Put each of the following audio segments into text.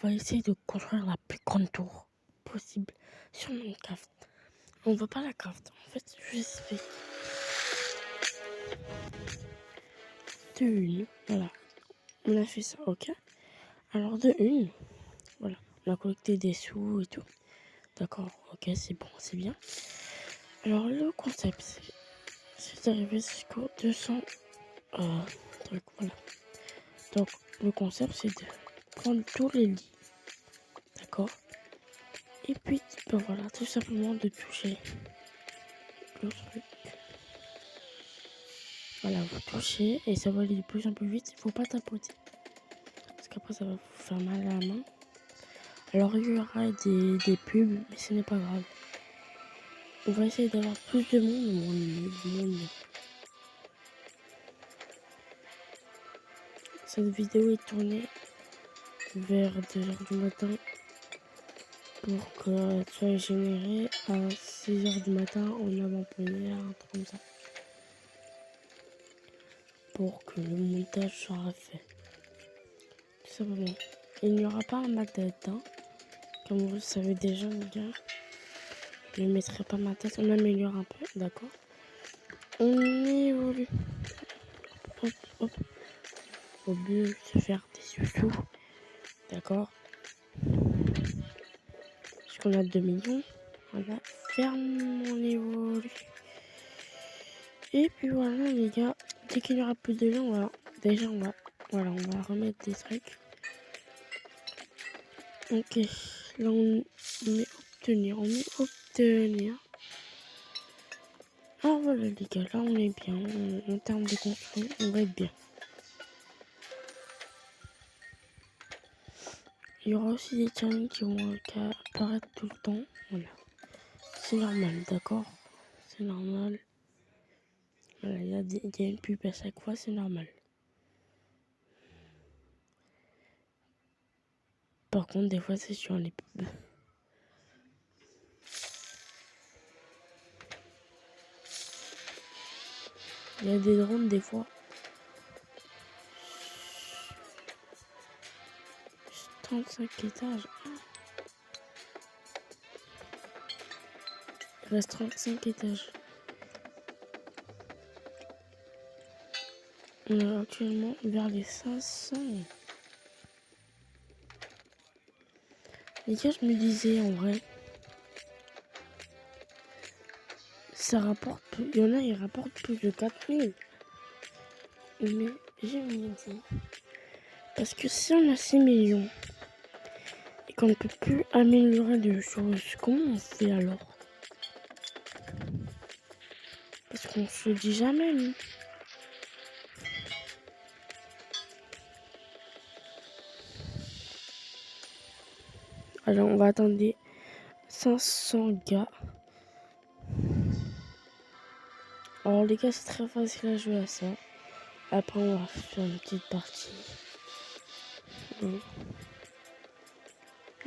va essayer de construire la plus grande tour possible sur Minecraft. On va pas la craft, en fait, juste fait de une, voilà. On a fait ça, ok. Alors de une, voilà, on a collecté des sous et tout. D'accord, ok, c'est bon, c'est bien. Alors le concept, c'est d'arriver jusqu'au 200 trucs, voilà. Donc le concept, c'est de prendre tous les lits, d'accord. Et puis, ben voilà, tout simplement de toucher le truc. Voilà, vous touchez et ça va aller de plus en plus vite. Il faut pas tapoter. Parce qu'après, ça va vous faire mal à la main. Alors, il y aura des pubs, mais ce n'est pas grave. On va essayer d'avoir plus de monde. Cette vidéo est tournée vers 2h du matin pour qu'elle soit générée à 6h du matin en avant-première, un truc comme ça. Pour que le montage soit fait. Tout simplement. Il n'y aura pas ma tête, hein. Comme vous le savez déjà, les gars. Je ne mettrai pas ma tête, on améliore un peu, d'accord. On évolue. Hop, hop. Au lieu de se faire des sous, d'accord. Puisqu'on a 2 millions, voilà. Ferme, on évolue. Et puis voilà, les gars. Dès qu'il n'y aura plus de gens, voilà. Déjà, on va remettre des trucs. Ok. Là, on est obtenir. Alors voilà, les gars, là, on est bien. En termes de construction, on va être bien. Il y aura aussi des challenges qui vont apparaître tout le temps. Voilà. C'est normal, d'accord. C'est normal. Voilà, il y a une pub à chaque fois, c'est normal. Par contre, des fois, c'est sur les pubs. Il y a des drones, des fois. 35 étages. Il reste 35 étages. On est actuellement vers les 500. Les gars, je me disais en vrai, ça rapporte plus. Il y en a, ils rapportent plus de 4000. Mais j'ai une idée. Parce que si on a 6 millions et qu'on ne peut plus améliorer des choses, comment on fait alors? Parce qu'on se dit jamais, nous. Alors, on va attendre 500 gars. Alors, les gars, c'est très facile à jouer à ça. Après, on va faire une petite partie.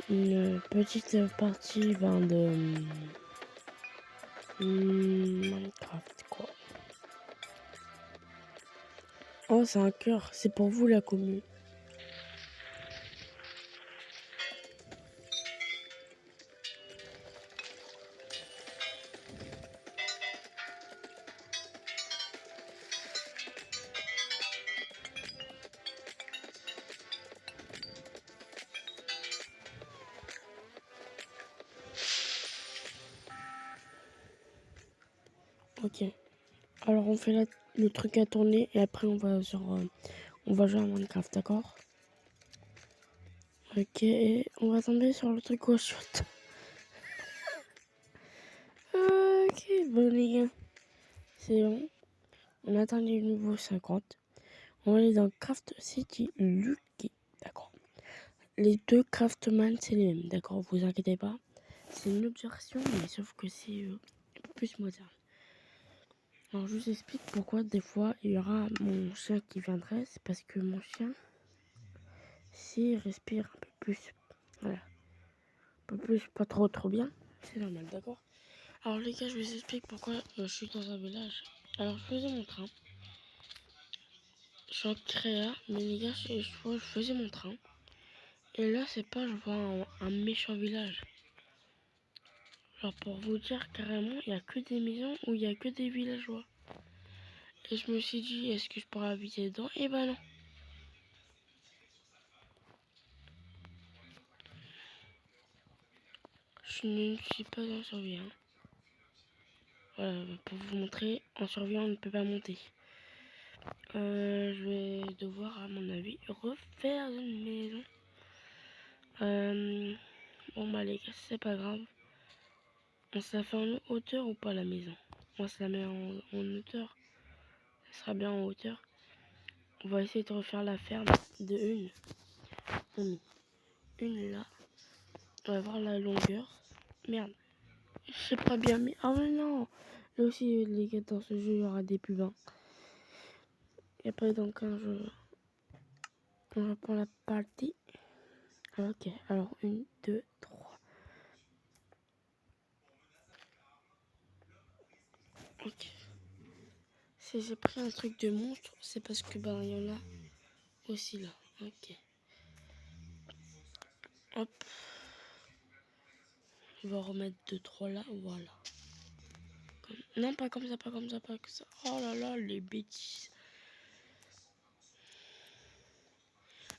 Une petite partie de Minecraft, quoi. Oh, c'est un cœur. C'est pour vous, la commune. Ok. Alors, on fait le truc à tourner et après, on va jouer à Minecraft, d'accord? Ok, et on va tomber sur le truc au shot. Ok, bon les gars, c'est bon. On atteint les niveaux 50. On va aller dans Craft City Lucky, d'accord. Les deux Craftman, c'est les mêmes, d'accord, vous inquiétez pas. C'est une autre version, mais sauf que c'est un peu plus moderne. Alors je vous explique pourquoi des fois il y aura mon chien qui viendrait. C'est parce que mon chien, s'il respire un peu plus, voilà, un peu plus, pas trop bien, c'est normal, d'accord. Alors les gars, je vous explique pourquoi je suis dans un village. Alors je faisais mon train. Je suis en créa, mais les gars, je faisais mon train. Et là, c'est pas, je vois un méchant village. Genre, pour vous dire, carrément, il n'y a que des maisons où il n'y a que des villageois. Et je me suis dit, est-ce que je pourrais habiter dedans? Et bah non. Je ne suis pas en survie. Hein. Voilà, pour vous montrer, en survie, on ne peut pas monter. Je vais devoir, à mon avis, refaire une maison. Bon bah les gars, c'est pas grave. On se la fait en hauteur ou pas la maison? On se la met en hauteur. Ça sera bien en hauteur. On va essayer de refaire la ferme de une. On met une là. On va voir la longueur. Merde. Je sais pas bien mis. Ah mais non. Là aussi les gars, dans ce jeu il y aura des pubs. Hein. Et après donc un jeu. On va prendre la partie. Ok, alors 1, 2, 3. Ok. Si j'ai pris un truc de monstre, c'est parce que ben il y en a aussi là. Ok. Hop. On va remettre 2, 3 là. Voilà. Non, pas comme ça, pas comme ça, pas comme ça. Oh là là, les bêtises.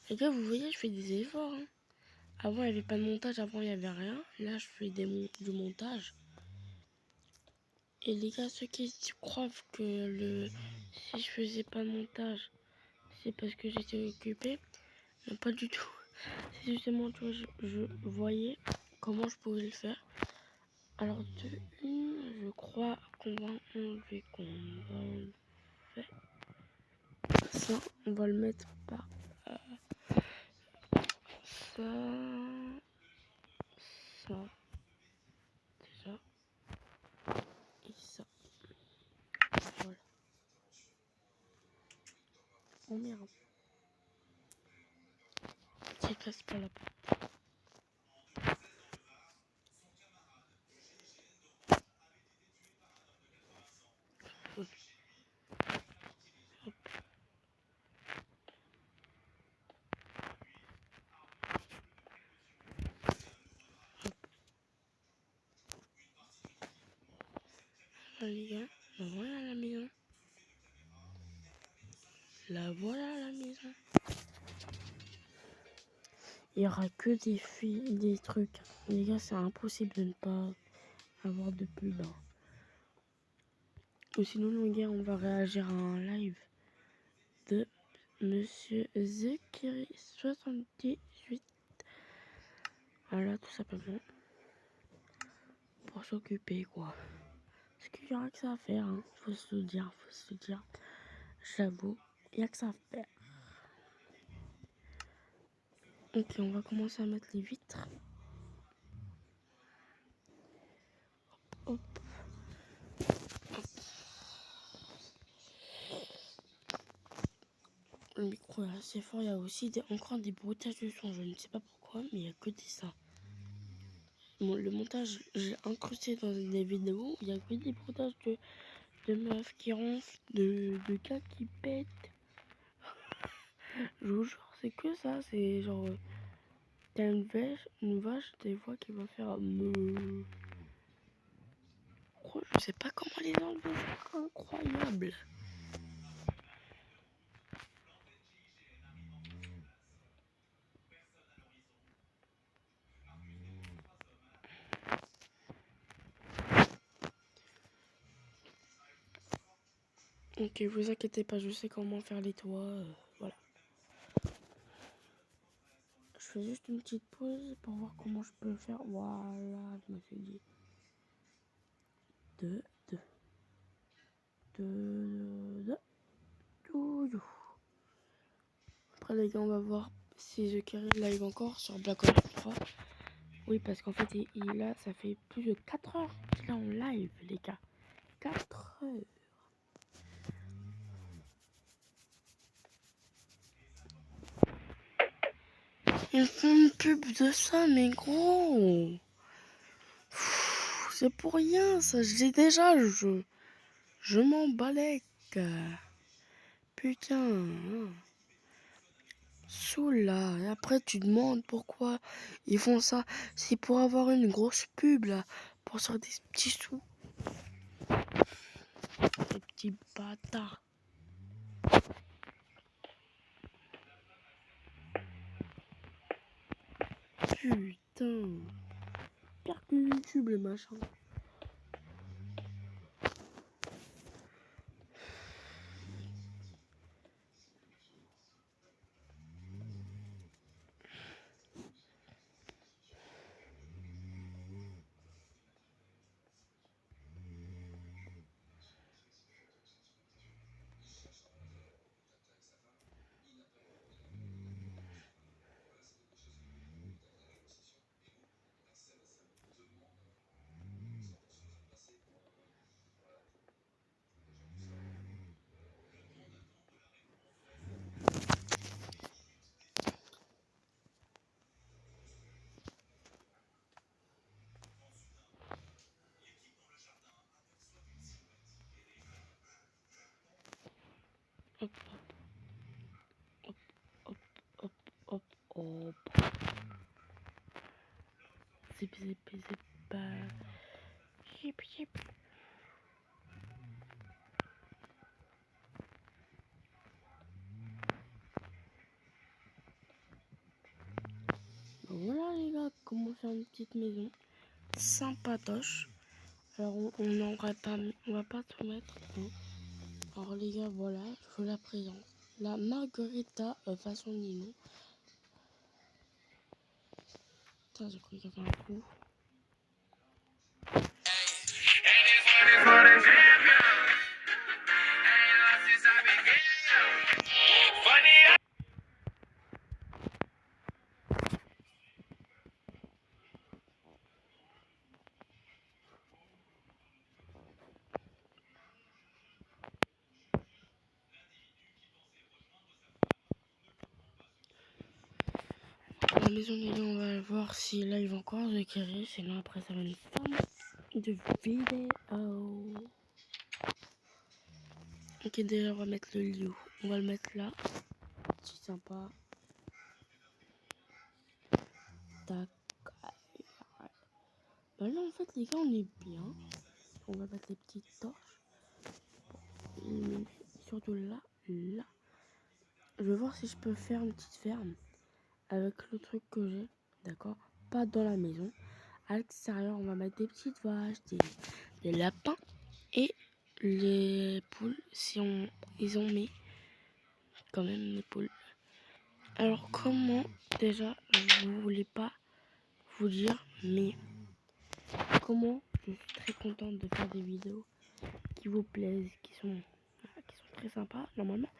Les gars, vous voyez, je fais des efforts. Hein. Avant, il n'y avait pas de montage, avant, il n'y avait rien. Là, je fais du montage. Et les gars, ceux qui croient que si je faisais pas de montage, c'est parce que j'étais occupé. Non, pas du tout. C'est justement, tu vois, je voyais comment je pouvais le faire. Alors, de une, je crois qu'on va enlever, ça, on va le mettre par ça, ça, déjà, et ça. Voilà. Oh merde. C'est casse pas la porte. Hop. Hop. Voilà les gars, la voilà la maison. La voilà la maison. Il y aura que des trucs. Les gars, c'est impossible de ne pas avoir de pub. Hein. Ou sinon, les gars, on va réagir à un live de Monsieur Zekiri78. Voilà, tout simplement. Pour s'occuper, quoi. Parce qu'il y aura que ça à faire, hein. Faut se le dire, faut se le dire. J'avoue, il n'y a que ça à faire. Ok, on va commencer à mettre les vitres. Hop. Hop. Le micro est assez fort. Il y a aussi encore des bruitages de son. Je ne sais pas pourquoi, mais il n'y a que ça. Bon, le montage, j'ai incrusté dans des vidéos. Il n'y a que des bruitages de meufs qui ronflent, de gars qui pètent. Je vous jure, c'est que ça. C'est genre, t'as une vache, des fois, qui va faire me. Oh, je sais pas comment les enlever. C'est incroyable. Ok, vous inquiétez pas, je sais comment faire les toits. Voilà. Je fais juste une petite pause pour voir comment je peux le faire. Voilà, je me suis dit. 2, 2, 2, 2. Après les gars, on va voir si The Carry live encore sur Black Ops 3. Oui, parce qu'en fait, là, ça fait plus de 4 heures qu'il est en live, les gars. 4 heures. Ils font une pub de ça, mais gros. C'est pour rien, ça. J'ai déjà le jeu. Je m'en balèque. Putain. saoule là. Et après, tu demandes pourquoi ils font ça. C'est pour avoir une grosse pub là, pour faire des petits sous. Des petits bâtards. Putain. Pire que YouTube, les machins. Hop, hop, hop, hop, hop, hop. Zip, zip, zip. Zip, zip. Voilà les gars, comment faire une petite maison sympatoche. Alors on va pas tout mettre. Hein. Alors les gars, voilà, je vous la présente. La Margarita façon Nino. Putain, j'ai cru qu'il y avait un coup. La maison Nino, on va voir si là il va encore éclairer. Sinon après ça va une fin de vidéo. Ok, déjà on va mettre le lit. On va le mettre là. C'est sympa. Tac. Bah là en fait les gars on est bien. On va mettre les petites torches. Et surtout là, là. Je vais voir si je peux faire une petite ferme avec le truc que j'ai. D'accord. Pas dans la maison. À l'extérieur on va mettre des petites vaches, des lapins et les poules si ils ont mis quand même les poules. Alors comment déjà je voulais pas vous dire mais comment je suis très contente de faire des vidéos qui vous plaisent, qui sont très sympas. Normalement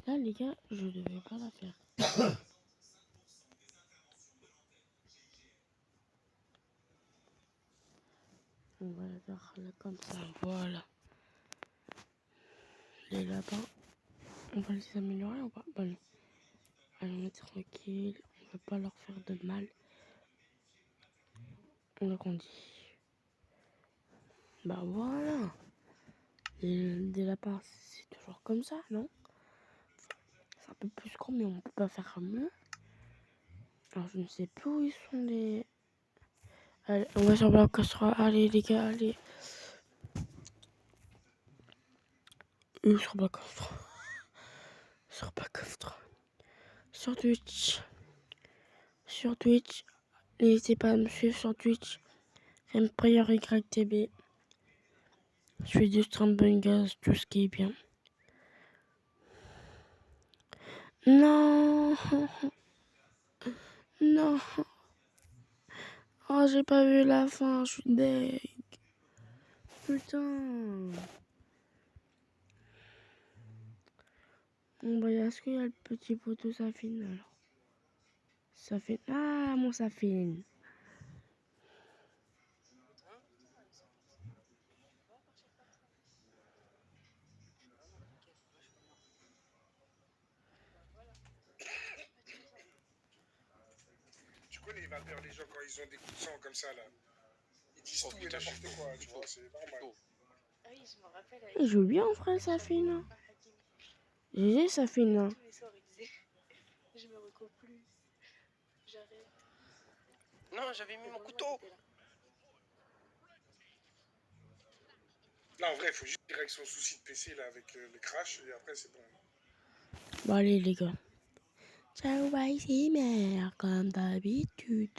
là les gars je devais pas la faire. On va la faire là comme ça, voilà. Les lapins, on va les améliorer ou pas? Bah non. Allez, on est tranquille, on va pas leur faire de mal. On agrandit. Bah voilà. Des lapins, c'est toujours comme ça, non? C'est un peu plus grand, mais on peut pas faire mieux. Alors je ne sais plus où ils sont les... Allez, on va sur Black Ops 3. Allez les gars, allez. Sur Black Ops 3. Sur Black Ops 3. Sur Twitch. Sur Twitch. N'hésitez pas à me suivre sur Twitch. Empire YTB. Je fais du stream gaz, tout ce qui est bien. Non. Non. Oh, j'ai pas vu la fin, je suis deg. Putain. Bon, bah, est-ce qu'il y a le petit poteau Safine alors? Safine. Ah, mon Safine. Tu connais les vapeurs, les gens, quand ils ont des coups de sang comme ça, là. Ils disent tout et n'importe quoi, tu vois, c'est normal. Il joue bien, frère, Safine. GG, Safine. Je me recouvre plus. J'arrête. Non, j'avais mis mon couteau. Là, en vrai, il faut juste régler son souci de PC là avec le crash et après, c'est bon. Bon, allez, les gars. Ciao, bye, c'est mère, comme d'habitude.